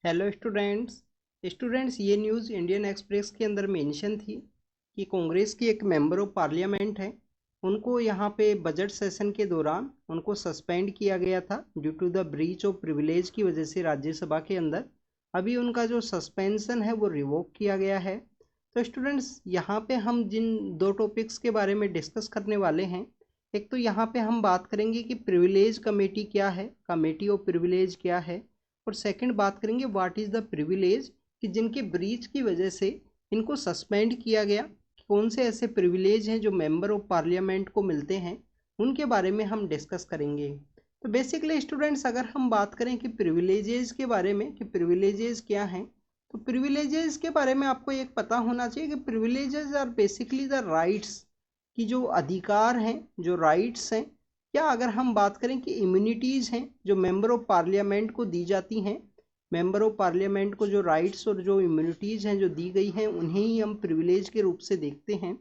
Hello students ये news Indian express के अंदर मेंशन थी कि कांग्रेस की एक मेंबर ऑफ पार्लियामेंट है, उनको यहाँ पे बजट सेशन के दौरान उनको सस्पेंड किया गया था due to the breach of privilege की वजह से राज्यसभा के अंदर। अभी उनका जो सस्पेंशन है वो रिवोक किया गया है। तो स्टूडेंट्स यहाँ पे हम जिन दो टॉपिक्स के बारे में डिस्कस करने वाले हैं, एक तो यहाँ पे हम बात करेंगे कि प्रिविलेज कमेटी क्या है, कमेटी ऑफ प्रिविलेज क्या है, और सेकंड बात करेंगे व्हाट इज़ द प्रिविलेज कि जिनके ब्रीच की वजह से इनको सस्पेंड किया गया। कौन से ऐसे प्रिविलेज हैं जो मेंबर ऑफ पार्लियामेंट को मिलते हैं, उनके बारे में हम डिस्कस करेंगे। तो बेसिकली स्टूडेंट्स अगर हम बात करें कि प्रिविलेजेस के बारे में कि प्रिविलेजेस क्या हैं, तो प्रिविलेजेस के बारे में आपको एक पता होना चाहिए कि privileges are basically the rights की जो अधिकार हैं, जो राइट्स हैं, या अगर हम बात करें कि इम्यूनिटीज़ हैं जो मेंबर ऑफ पार्लियामेंट को दी जाती हैं। मेंबर ऑफ पार्लियामेंट को जो राइट्स और जो इम्यूनिटीज़ हैं जो दी गई हैं, उन्हें ही हम प्रिविलेज के रूप से देखते हैं।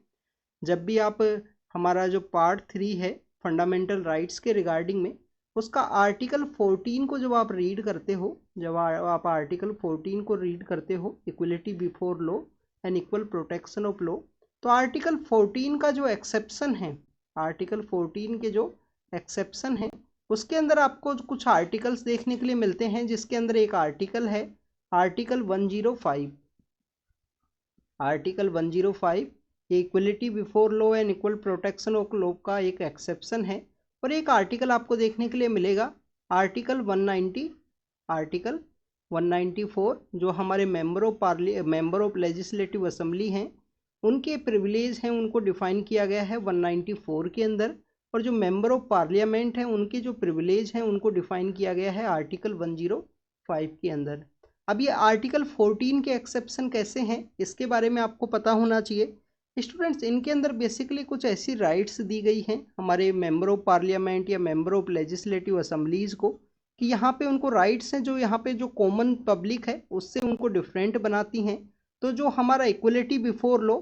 जब भी आप हमारा जो पार्ट 3 है फंडामेंटल राइट्स के रिगार्डिंग में, उसका आर्टिकल 14 को जब आप रीड करते हो, जब आप आर्टिकल 14 को रीड करते हो, equality before law and equal protection of law, तो आर्टिकल 14 का जो एक्सेप्शन है, आर्टिकल 14 के जो एक्सेप्शन है, उसके अंदर आपको कुछ आर्टिकल्स देखने के लिए मिलते हैं, जिसके अंदर एक आर्टिकल है article 105। Article 105 equality before law and equal protection of law का एक एक्सेप्शन है। और एक आर्टिकल आपको देखने के लिए मिलेगा आर्टिकल 190, आर्टिकल 194, जो हमारे मेंबर ऑफ लेजिस्लेटिव असेंबली हैं, उनके प्रिविलेज हैं, उनको डिफाइन किया गया है 194 के अंदर। और जो मेंबर ऑफ पार्लियामेंट हैं, उनके जो प्रिविलेज हैं, उनको डिफाइन किया गया है आर्टिकल 105 के अंदर। अब ये आर्टिकल 14 के एक्सेप्शन कैसे हैं, इसके बारे में आपको पता होना चाहिए। स्टूडेंट्स इनके अंदर बेसिकली कुछ ऐसी राइट्स दी गई हैं हमारे मेंबर ऑफ पार्लियामेंट या मेंबर ऑफ लेजिस्लेटिव असेंबलीज को, कि यहाँ पे उनको राइट्स हैं जो यहाँ पे जो कॉमन पब्लिक है उससे उनको डिफरेंट बनाती हैं। तो जो हमारा इक्वलिटी बिफोर लॉ,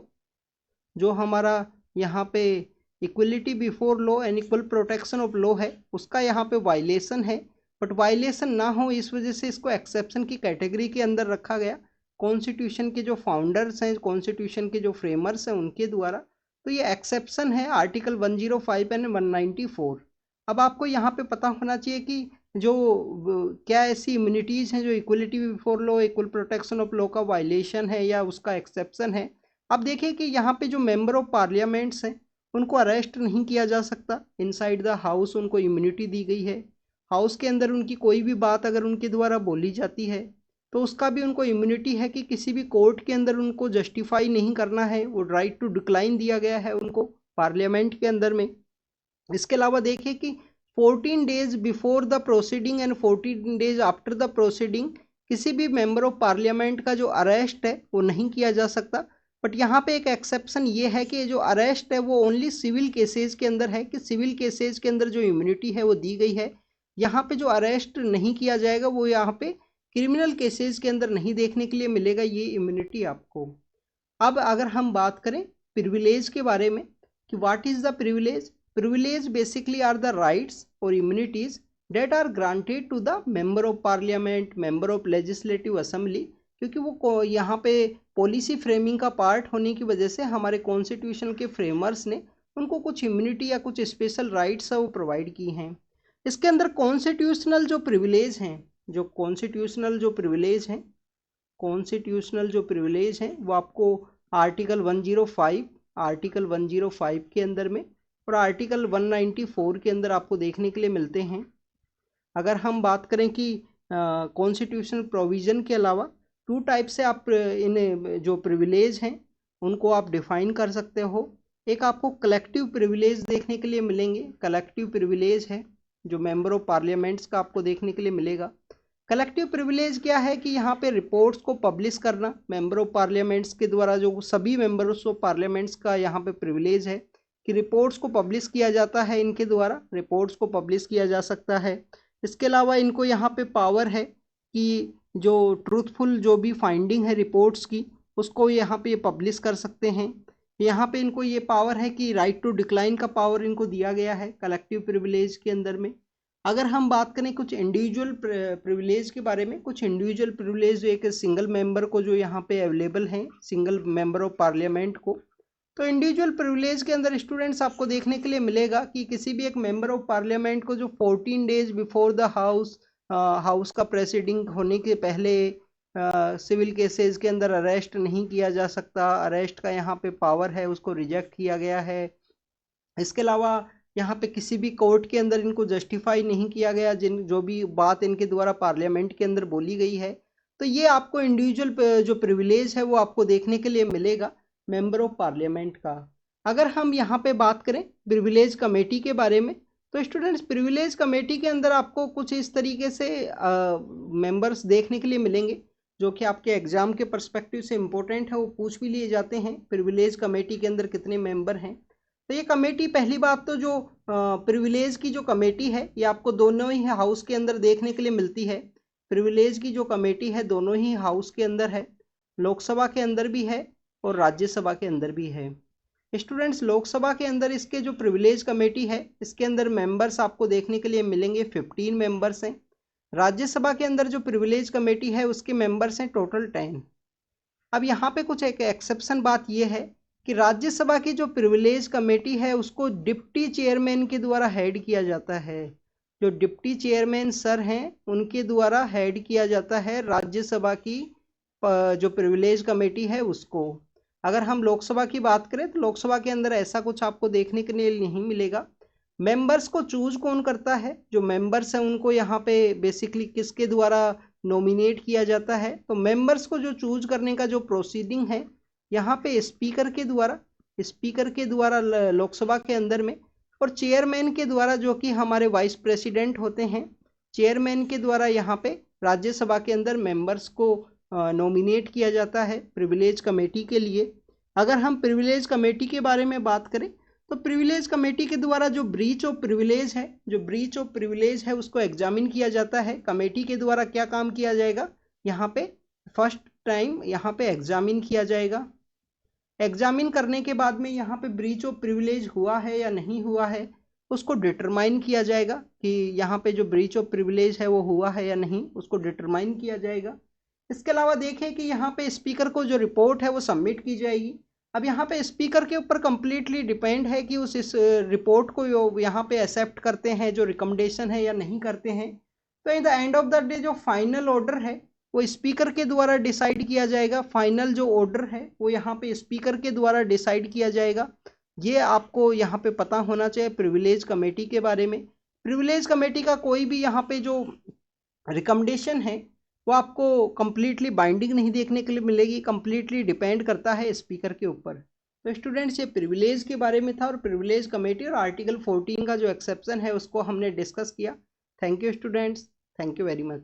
जो हमारा यहाँ पे equality before law and equal protection of law है, उसका यहाँ पे वायलेशन है। बट वायलेशन ना हो इस वजह से इसको एक्सेप्शन की कैटेगरी के अंदर रखा गया कॉन्स्टिट्यूशन के जो फाउंडर्स हैं, कॉन्स्टिट्यूशन के जो फ्रेमर्स हैं, उनके द्वारा। तो ये एक्सेप्शन है आर्टिकल 105 एंड 194। अब आपको यहाँ पे पता होना चाहिए कि जो क्या ऐसी इम्यूनिटीज़ हैं जो equality before law, equal protection of law का वायलेशन है या उसका एक्सेप्शन है। अब देखिए कि यहाँ पे जो मेंबर ऑफ पार्लियामेंट्स हैं, उनको अरेस्ट नहीं किया जा सकता इनसाइड द हाउस, उनको इम्यूनिटी दी गई है। हाउस के अंदर उनकी कोई भी बात अगर उनके द्वारा बोली जाती है, तो उसका भी उनको इम्यूनिटी है कि किसी भी कोर्ट के अंदर उनको जस्टिफाई नहीं करना है, वो राइट टू डिक्लाइन दिया गया है उनको पार्लियामेंट के अंदर में। इसके अलावा देखिए कि 14 days before the proceeding and 14 days after the proceeding किसी भी मेंबर ऑफ पार्लियामेंट का जो अरेस्ट है वो नहीं किया जा सकता। बट यहाँ पे एक एक्सेप्शन ये है कि जो अरेस्ट है वो ओनली सिविल केसेस के अंदर है, कि सिविल केसेस के अंदर जो इम्यूनिटी है वो दी गई है। यहाँ पे जो अरेस्ट नहीं किया जाएगा वो यहाँ पे क्रिमिनल केसेस के अंदर नहीं देखने के लिए मिलेगा ये इम्यूनिटी आपको। अब अगर हम बात करें प्रिविलेज के बारे में कि what is the privilege, privilege basically are the rights और immunities that are granted to the member of parliament, member of legislative assembly, क्योंकि वो यहाँ पे पॉलिसी फ्रेमिंग का पार्ट होने की वजह से हमारे कॉन्स्टिट्यूशन के फ्रेमर्स ने उनको कुछ इम्यूनिटी या कुछ स्पेशल राइट्स है वो प्रोवाइड की हैं। इसके अंदर कॉन्स्टिट्यूशनल जो प्रिविलेज हैं, जो कॉन्स्टिट्यूशनल जो प्रिविलेज हैं, कॉन्स्टिट्यूशनल जो प्रिविलेज हैं वो आपको आर्टिकल 105, आर्टिकल 105 के अंदर में और आर्टिकल 194 के अंदर आपको देखने के लिए मिलते हैं। अगर हम बात करें कि कॉन्स्टिट्यूशनल प्रोविज़न के अलावा टू टाइप से आप इन जो प्रिविलेज हैं उनको आप डिफाइन कर सकते हो। एक आपको कलेक्टिव प्रिविलेज देखने के लिए मिलेंगे, कलेक्टिव प्रिविलेज है जो मेंबर ऑफ पार्लियामेंट्स का आपको देखने के लिए मिलेगा। कलेक्टिव प्रिविलेज क्या है कि यहाँ पे रिपोर्ट्स को पब्लिश करना मेंबर ऑफ पार्लियामेंट्स के द्वारा, जो सभी मेंबर्स ऑफ पार्लियामेंट्स का यहाँ पे प्रिविलेज है कि रिपोर्ट्स को पब्लिश किया जाता है, इनके द्वारा रिपोर्ट्स को पब्लिश किया जा सकता है। इसके अलावा इनको यहाँ पे पावर है कि जो ट्रूथफुल जो भी फाइंडिंग है रिपोर्ट्स की, उसको यहाँ पे पब्लिश कर सकते हैं। यहाँ पे इनको ये पावर है कि राइट टू डिक्लाइन का पावर इनको दिया गया है कलेक्टिव प्रिविलेज के अंदर में। अगर हम बात करें कुछ इंडिविजुअल प्रिविलेज के बारे में, कुछ इंडिविजुअल प्रिविलेज एक सिंगल मेंबर को जो यहाँ पे अवेलेबल हैं, सिंगल मेंबर ऑफ पार्लियामेंट को, तो इंडिविजुअल प्रिविलेज के अंदर स्टूडेंट्स आपको देखने के लिए मिलेगा कि किसी भी एक मेंबर ऑफ पार्लियामेंट को जो 14 डेज बिफोर द हाउस का प्रेसिडिंग होने के पहले सिविल केसेस के अंदर अरेस्ट नहीं किया जा सकता, अरेस्ट का यहाँ पे पावर है उसको रिजेक्ट किया गया है। इसके अलावा यहाँ पे किसी भी कोर्ट के अंदर इनको जस्टिफाई नहीं किया गया जो भी बात इनके द्वारा पार्लियामेंट के अंदर बोली गई है। तो ये आपको इंडिविजुअल जो प्रिविलेज है वो आपको देखने के लिए मिलेगा मेंबर ऑफ पार्लियामेंट का। अगर हम यहाँ पे बात करें प्रिविलेज कमेटी के बारे में, तो स्टूडेंट्स प्रिविलेज कमेटी के अंदर आपको कुछ इस तरीके से मेंबर्स देखने के लिए मिलेंगे जो कि आपके एग्जाम के पर्सपेक्टिव से इम्पोर्टेंट है, वो पूछ भी लिए जाते हैं प्रिविलेज कमेटी के अंदर कितने मेंबर हैं। तो ये कमेटी, पहली बात तो जो प्रिविलेज की जो कमेटी है ये आपको दोनों ही हाउस के अंदर देखने के लिए मिलती है। प्रिविलेज की जो कमेटी है दोनों ही हाउस के अंदर है, लोकसभा के अंदर भी है और राज्यसभा के अंदर भी है। स्टूडेंट्स लोकसभा के अंदर इसके जो प्रिविलेज कमेटी है इसके अंदर मेंबर्स आपको देखने के लिए मिलेंगे 15 मेंबर्स हैं। राज्यसभा के अंदर जो प्रिविलेज कमेटी है उसके मेंबर्स हैं टोटल 10। अब यहाँ पे कुछ एक एक्सेप्शन बात ये है कि राज्यसभा की जो प्रिविलेज कमेटी है उसको डिप्टी चेयरमैन के द्वारा हेड किया जाता है। जो डिप्टी चेयरमैन सर हैं उनके द्वारा हेड किया जाता है राज्यसभा की जो प्रिविलेज कमेटी है उसको। अगर हम लोकसभा की बात करें तो लोकसभा के अंदर ऐसा कुछ आपको देखने के लिए नहीं मिलेगा। मेंबर्स को चूज कौन करता है, जो मेंबर्स हैं उनको यहाँ पे बेसिकली किसके द्वारा नॉमिनेट किया जाता है, तो मेंबर्स को जो चूज करने का जो प्रोसीडिंग है यहाँ पे स्पीकर के द्वारा लोकसभा के अंदर में, और चेयरमैन के द्वारा जो कि हमारे वाइस प्रेसिडेंट होते हैं, चेयरमैन के द्वारा यहाँ पे राज्यसभा के अंदर मेंबर्स को नॉमिनेट किया जाता है प्रिविलेज कमेटी के लिए। अगर हम प्रिविलेज कमेटी के बारे में बात करें तो प्रिविलेज कमेटी के द्वारा जो ब्रीच ऑफ प्रिविलेज है उसको एग्जामिन किया जाता है। कमेटी के द्वारा क्या काम किया जाएगा, यहाँ पे फर्स्ट टाइम यहाँ पे एग्जामिन किया जाएगा। एग्जामिन करने के बाद में यहाँ पे ब्रीच ऑफ प्रिविलेज हुआ है या नहीं हुआ है उसको डिटरमाइन किया जाएगा कि यहाँ पे जो ब्रीच ऑफ प्रिविलेज है वो हुआ है या नहीं, उसको डिटरमाइन किया जाएगा। इसके अलावा देखें कि यहाँ पे स्पीकर को जो रिपोर्ट है वो सबमिट की जाएगी। अब यहाँ पे स्पीकर के ऊपर कम्प्लीटली डिपेंड है कि उस इस रिपोर्ट को यहाँ पे एक्सेप्ट करते हैं जो रिकमेंडेशन है या नहीं करते हैं। तो in the end of the day जो फाइनल ऑर्डर है वो स्पीकर के द्वारा डिसाइड किया जाएगा। फाइनल जो ऑर्डर है वो यहाँ पे स्पीकर के द्वारा डिसाइड किया जाएगा। ये आपको यहाँ पे पता होना चाहिए प्रिविलेज कमेटी के बारे में। प्रिविलेज कमेटी का कोई भी यहाँ पे जो रिकमेंडेशन है वो आपको कंप्लीटली बाइंडिंग नहीं देखने के लिए मिलेगी, कंप्लीटली डिपेंड करता है स्पीकर के ऊपर। तो स्टूडेंट्स ये प्रिविलेज के बारे में था और प्रिविलेज कमेटी और आर्टिकल 14 का जो एक्सेप्शन है उसको हमने डिस्कस किया। Thank you students, thank you very much.